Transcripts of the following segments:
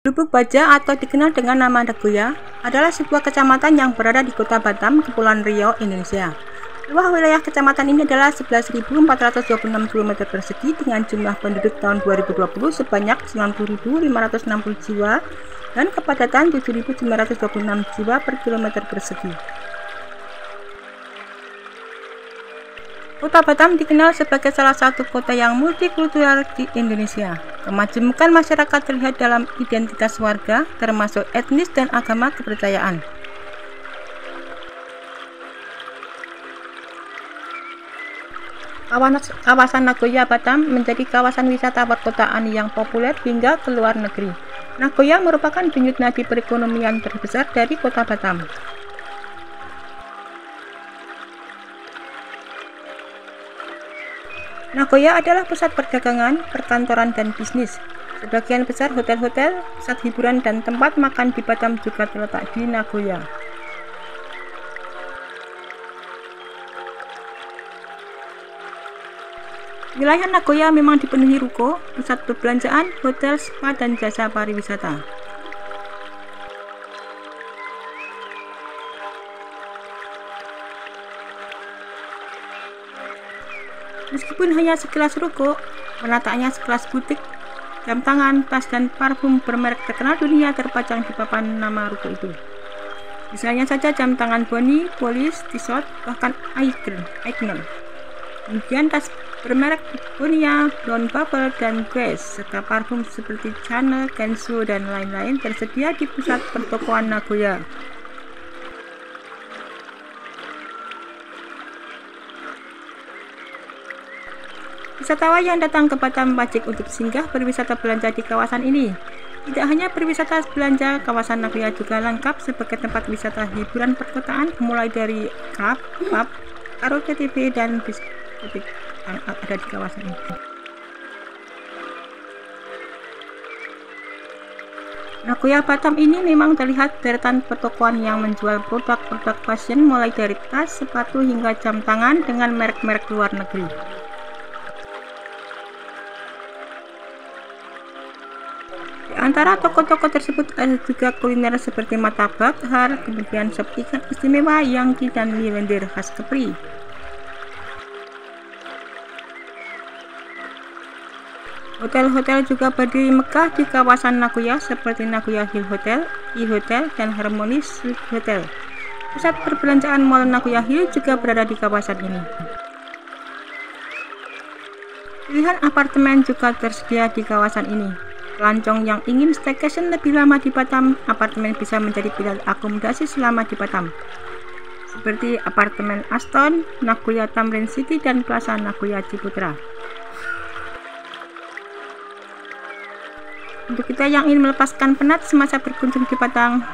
Lubuk Baja atau dikenal dengan nama Nagoya adalah sebuah kecamatan yang berada di Kota Batam, Kepulauan Riau, Indonesia. Luas wilayah kecamatan ini adalah 11.426 km persegi dengan jumlah penduduk tahun 2020 sebanyak 90.560 jiwa dan kepadatan 7.926 jiwa per kilometer persegi. Kota Batam dikenal sebagai salah satu kota yang multikultural di Indonesia. Kemajemukan masyarakat terlihat dalam identitas warga, termasuk etnis dan agama kepercayaan. Kawasan Nagoya Batam menjadi kawasan wisata perkotaan yang populer hingga ke luar negeri. Nagoya merupakan denyut nadi perekonomian terbesar dari Kota Batam. Nagoya adalah pusat perdagangan, perkantoran, dan bisnis. Sebagian besar hotel-hotel, pusat hiburan, dan tempat makan di Batam juga terletak di Nagoya. Wilayah Nagoya memang dipenuhi ruko, pusat perbelanjaan, hotel, spa, dan jasa pariwisata. Meskipun hanya sekilas ruko, penataknya sekelas butik, jam tangan, tas, dan parfum bermerek terkenal dunia terpajang di papan nama ruko itu. Misalnya saja jam tangan Bonnie, Police, Tissot, bahkan Aigner. Kemudian tas bermerek Bonia, Don Bubble, dan Guess, serta parfum seperti Chanel, Kenzo, dan lain-lain tersedia di pusat pertokoan Nagoya. Wisatawan yang datang ke Batam wajib untuk singgah berwisata belanja di kawasan ini. Tidak hanya berwisata belanja, kawasan Nagoya juga lengkap sebagai tempat wisata hiburan perkotaan, mulai dari klub, pub, karaoke TV, dan diskotik yang ada di kawasan ini. Nagoya Batam ini memang terlihat deretan pertokoan yang menjual produk-produk fashion mulai dari tas, sepatu, hingga jam tangan dengan merek-merek luar negeri. Di antara toko-toko tersebut ada juga kuliner seperti martabak, har, kemudian sop ikan istimewa, yangki, dan mie lendir khas Kepri. Hotel-hotel juga berdiri megah di kawasan Nagoya seperti Nagoya Hill Hotel, E-Hotel, dan Harmony Suite Hotel. Pusat perbelanjaan Mall Nagoya Hill juga berada di kawasan ini. Pilihan apartemen juga tersedia di kawasan ini. Pelancong yang ingin staycation lebih lama di Batam, apartemen bisa menjadi pilihan akomodasi selama di Batam, seperti apartemen Aston, Nagoya Tamrin City, dan Plaza Nagoya Ciputra. Untuk kita yang ingin melepaskan penat semasa berkunjung di Batam,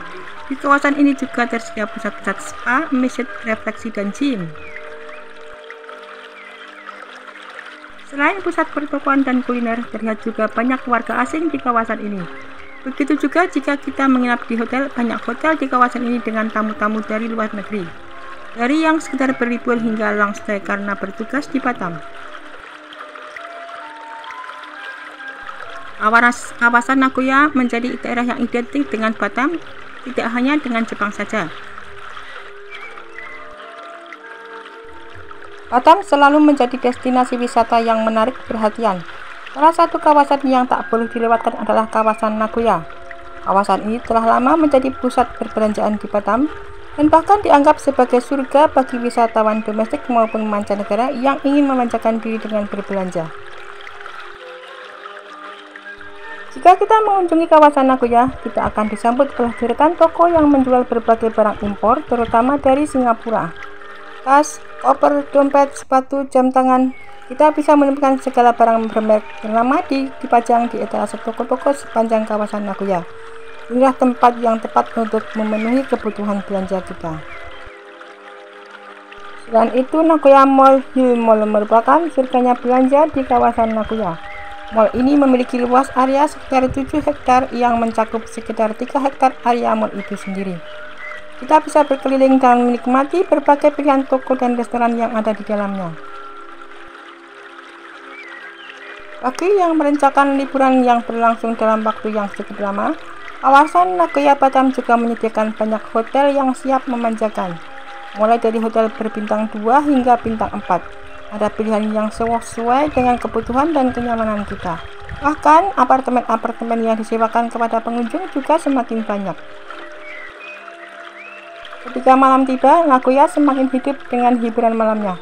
di kawasan ini juga tersedia pusat-pusat spa, masjid, refleksi, dan gym. Selain pusat pertokoan dan kuliner, terlihat juga banyak warga asing di kawasan ini. Begitu juga jika kita menginap di hotel, banyak hotel di kawasan ini dengan tamu-tamu dari luar negeri, dari yang sekedar berlibur hingga long stay karena bertugas di Batam. Kawasan Nagoya menjadi daerah yang identik dengan Batam, tidak hanya dengan Jepang saja. Batam selalu menjadi destinasi wisata yang menarik perhatian. Salah satu kawasan yang tak boleh dilewatkan adalah kawasan Nagoya. Kawasan ini telah lama menjadi pusat perbelanjaan di Batam dan bahkan dianggap sebagai surga bagi wisatawan domestik maupun mancanegara yang ingin memanjakan diri dengan berbelanja. Jika kita mengunjungi kawasan Nagoya, kita akan disambut oleh deretan toko yang menjual berbagai barang impor, terutama dari Singapura. Tas, koper, dompet, sepatu, jam tangan. Kita bisa menemukan segala barang bermerek ternama dipajang di etalase toko-toko sepanjang kawasan Nagoya. Inilah tempat yang tepat untuk memenuhi kebutuhan belanja kita. Selain itu, Nagoya Mall Hill Mall merupakan surganya belanja di kawasan Nagoya. Mall ini memiliki luas area sekitar 7 hektar yang mencakup sekitar 3 hektar area mall itu sendiri. Kita bisa berkeliling dan menikmati berbagai pilihan toko dan restoran yang ada di dalamnya. Bagi yang merencanakan liburan yang berlangsung dalam waktu yang cukup lama, Kawasan Nagoya Batam juga menyediakan banyak hotel yang siap memanjakan, mulai dari hotel berbintang 2 hingga bintang 4. Ada pilihan yang sesuai dengan kebutuhan dan kenyamanan kita. Bahkan apartemen-apartemen yang disewakan kepada pengunjung juga semakin banyak. Ketika malam tiba, Nagoya semakin hidup dengan hiburan malamnya.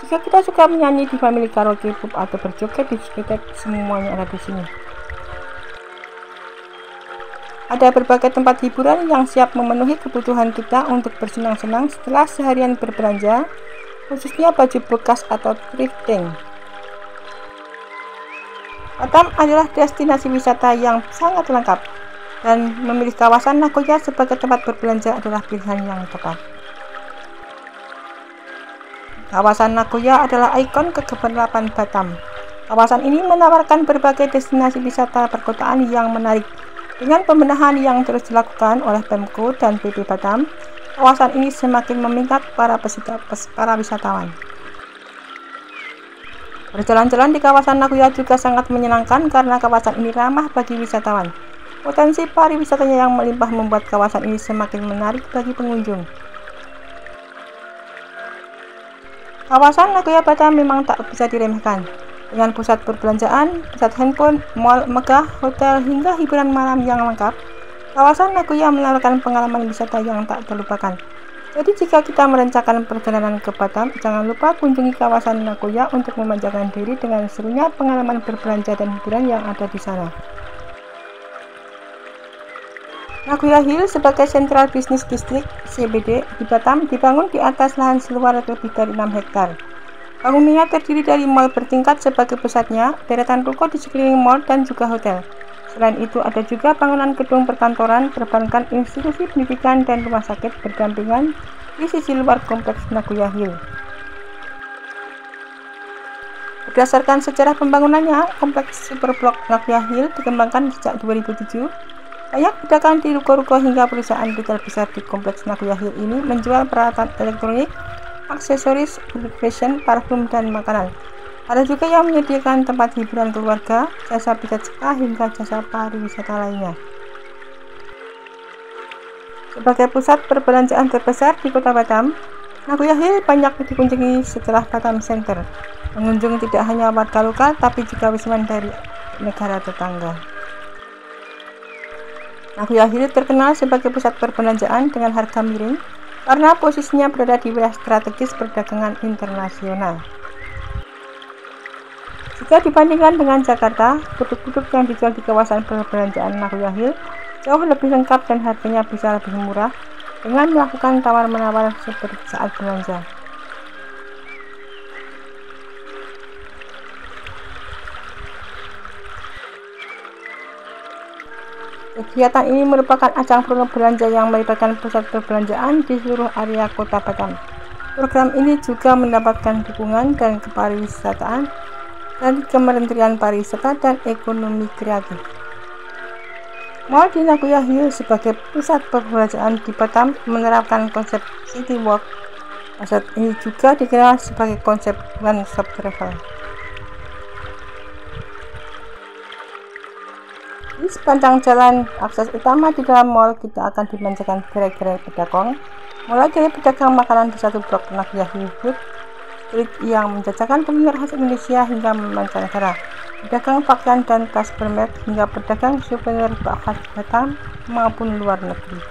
Jika kita suka menyanyi di family karaoke pub atau berjoget di diskotek, semuanya ada di sini. Ada berbagai tempat hiburan yang siap memenuhi kebutuhan kita untuk bersenang-senang setelah seharian berbelanja, khususnya baju bekas atau thrifting. Batam adalah destinasi wisata yang sangat lengkap, dan memilih kawasan Nagoya sebagai tempat berbelanja adalah pilihan yang tepat. Kawasan Nagoya adalah ikon kegelapan Batam. Kawasan ini menawarkan berbagai destinasi wisata perkotaan yang menarik. Dengan pembenahan yang terus dilakukan oleh Pemko dan PP Batam, kawasan ini semakin memikat para wisatawan. Berjalan-jalan di kawasan Nagoya juga sangat menyenangkan karena kawasan ini ramah bagi wisatawan. Potensi pariwisatanya yang melimpah membuat kawasan ini semakin menarik bagi pengunjung. Kawasan Nagoya Batam memang tak bisa diremehkan. Dengan pusat perbelanjaan, pusat handphone, mall megah, hotel, hingga hiburan malam yang lengkap, kawasan Nagoya menawarkan pengalaman wisata yang tak terlupakan. Jadi jika kita merencanakan perjalanan ke Batam, jangan lupa kunjungi kawasan Nagoya untuk memanjakan diri dengan serunya pengalaman berbelanja dan hiburan yang ada di sana. Nagoya Hill sebagai Central Business District (CBD) di Batam dibangun di atas lahan seluas lebih dari 6 hektar. Bangunannya terdiri dari mall bertingkat sebagai pusatnya, deretan ruko di sekeliling mall dan juga hotel. Selain itu ada juga bangunan gedung perkantoran, perbankan, institusi pendidikan, dan rumah sakit berdampingan di sisi luar kompleks Nagoya Hill. Berdasarkan sejarah pembangunannya, kompleks Superblok Nagoya Hill dikembangkan sejak 2007. Banyak pedagang di ruko-ruko hingga perusahaan retail besar di kompleks Nagoya Hill ini menjual peralatan elektronik, aksesoris, fashion, parfum, dan makanan. Ada juga yang menyediakan tempat hiburan keluarga, jasa pijat spa, hingga jasa pariwisata lainnya. Sebagai pusat perbelanjaan terbesar di kota Batam, Nagoya Hill banyak dikunjungi setelah Batam Center. Pengunjung tidak hanya warga lokal, tapi juga wisatawan dari negara tetangga. Nagoya Hill terkenal sebagai pusat perbelanjaan dengan harga miring karena posisinya berada di wilayah strategis perdagangan internasional. Jika dibandingkan dengan Jakarta, produk-produk yang dijual di kawasan perbelanjaan Nagoya Hill jauh lebih lengkap dan harganya bisa lebih murah dengan melakukan tawar-menawar seperti saat belanja. Kegiatan ini merupakan ajang program belanja yang melibatkan pusat perbelanjaan di seluruh area kota Batam. Program ini juga mendapatkan dukungan dan kepariwisataan dari Kementerian Pariwisata dan Ekonomi Kreatif. Mall di Nagoya Hill sebagai pusat perbelanjaan di Batam menerapkan konsep City Walk. Konsep ini juga dikenal sebagai konsep One Stop Travel. Di sepanjang jalan akses utama di dalam mall, kita akan dimanjakan gerai-gerai pedagang, mulai dari pedagang makanan di satu blok Nagoya Hill Food Street yang menjajakan kuliner khas Indonesia hingga mancanegara, pedagang pakaian dan tas bermerek hingga pedagang souvenir khas Batam maupun luar negeri.